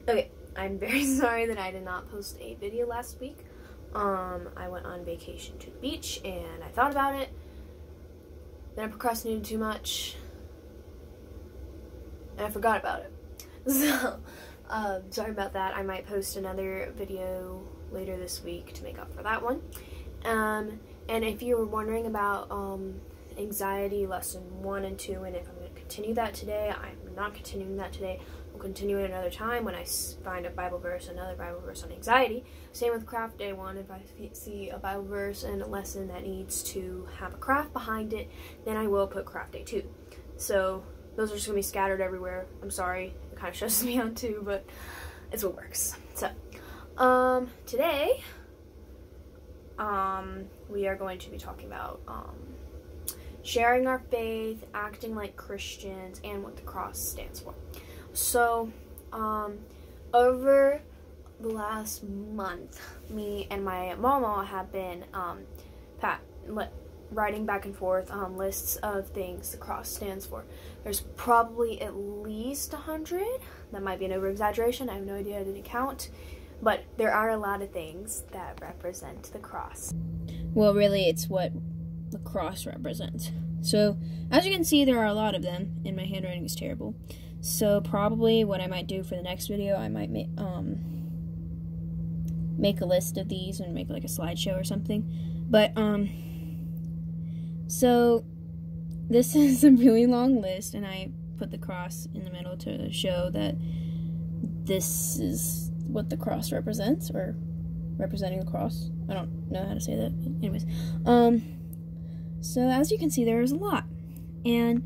Okay, I'm very sorry that I did not post a video last week. I went on vacation to the beach and I thought about it. Then I procrastinated too much. And I forgot about it. So, sorry about that. I might post another video later this week to make up for that one. And if you were wondering about anxiety lesson 1 and 2, and if I'm going to continue that today, I'm not continuing that today. We'll continue it another time when I find a Bible verse, another Bible verse on anxiety. Same with craft day 1. If I see a Bible verse and a lesson that needs to have a craft behind it, then I will put craft day 2. So those are just going to be scattered everywhere. I'm sorry. It kind of stresses me out too, but it's what works. So, today, we are going to be talking about, sharing our faith, acting like Christians, and what the cross stands for. So, over the last month, me and my mama have been, writing back and forth lists of things the cross stands for. There's probably at least 100. That might be an over-exaggeration. I have no idea. I didn't count. But there are a lot of things that represent the cross. Well, really, it's what the cross represents. So, as you can see, there are a lot of them, and my handwriting is terrible. So, probably what I might do for the next video, I might make a list of these and make like a slideshow or something. But, so, this is a really long list, and I put the cross in the middle to show that this is what the cross represents, or representing the cross. I don't know how to say that, but anyways. So as you can see, there's a lot, and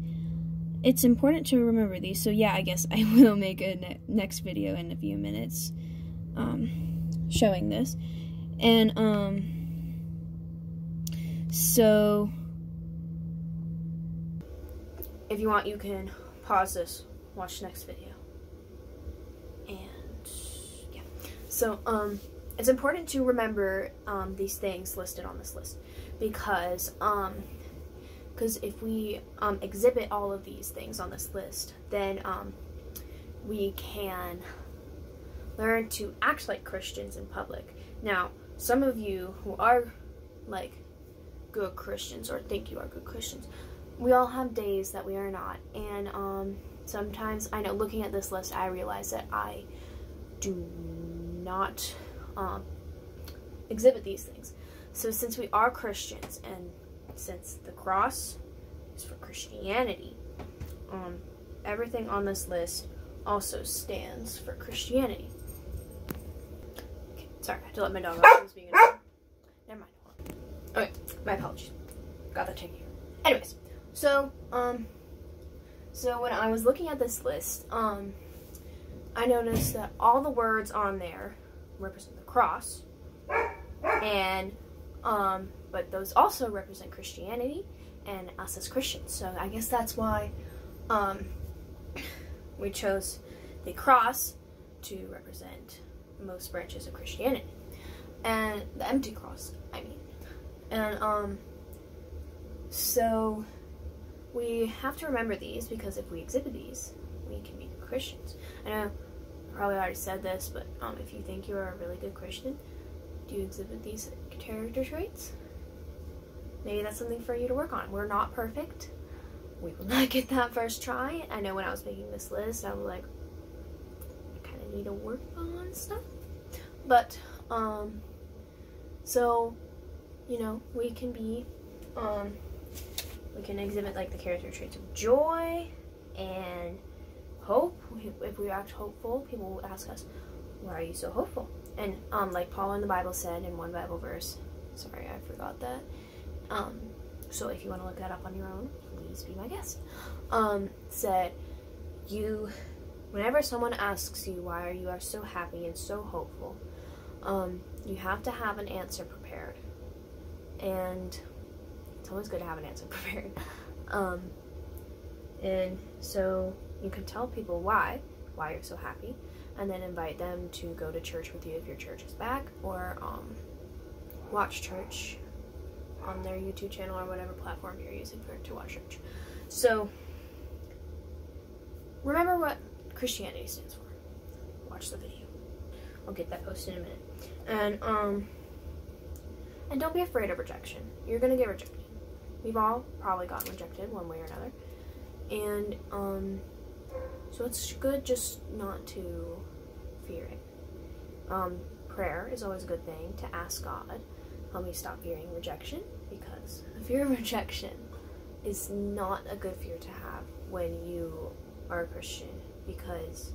it's important to remember these. So yeah, I guess I will make a next video in a few minutes, showing this, and so if you want, you can pause this, watch the next video. So, it's important to remember these things listed on this list, because if we exhibit all of these things on this list, then we can learn to act like Christians in public. Now, some of you who are like good Christians, or think you are good Christians, we all have days that we are not, and sometimes, I know, looking at this list, I realize that I do not exhibit these things. So since we are Christians, and since the cross is for Christianity, everything on this list also stands for Christianity. Okay, sorry, I had to let my dog out. He was being annoying. Never mind. Okay, my apologies. Got that taken care of. Anyways, so when I was looking at this list, I noticed that all the words on there represent the cross, and but those also represent Christianity and us as Christians. So I guess that's why we chose the cross to represent most branches of Christianity, and the empty cross, I mean. And so we have to remember these, because if we exhibit these, we can be Christians. I know I probably already said this, but if you think you're a really good Christian, do you exhibit these character traits? Maybe that's something for you to work on. We're not perfect. We will not get that first try. I know when I was making this list, I was like, I kind of need to work on stuff. But, so, you know, we can be, we can exhibit like the character traits of joy and hope. If we act hopeful, people will ask us, why are you so hopeful? And like Paul in the Bible said in one Bible verse, sorry, I forgot that, so if you want to look that up on your own, please be my guest, said, whenever someone asks you why you are so happy and so hopeful, you have to have an answer prepared. And it's always good to have an answer prepared. And so you can tell people why you're so happy, and then invite them to go to church with you if your church is back, or watch church on their YouTube channel or whatever platform you're using to watch church. So remember what Christianity stands for. watch the video. I'll get that posted in a minute. And don't be afraid of rejection. You're gonna get rejected. We've all probably gotten rejected one way or another. And so it's good just not to fear it. Prayer is always a good thing, to ask God, help me stop fearing rejection, because the fear of rejection is not a good fear to have when you are a Christian, because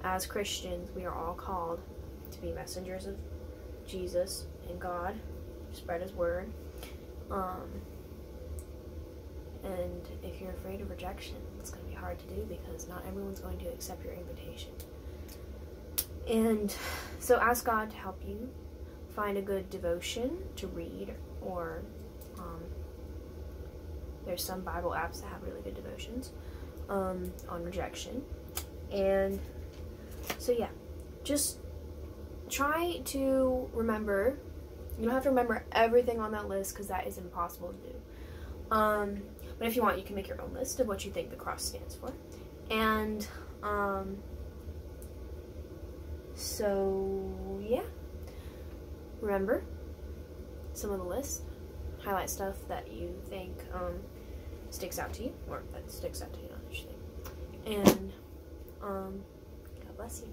as Christians we are all called to be messengers of Jesus and God, spread his word, and if you're afraid of rejection, it's going to be hard to do because not everyone's going to accept your invitation. And so ask God to help you find a good devotion to read, or there's some Bible apps that have really good devotions on rejection. And so yeah, just try to remember. You don't have to remember everything on that list because that is impossible to do. But if you want, you can make your own list of what you think the cross stands for. And so yeah, remember some of the list. Highlight stuff that you think sticks out to you, or that sticks out to you, not interesting. And God bless you.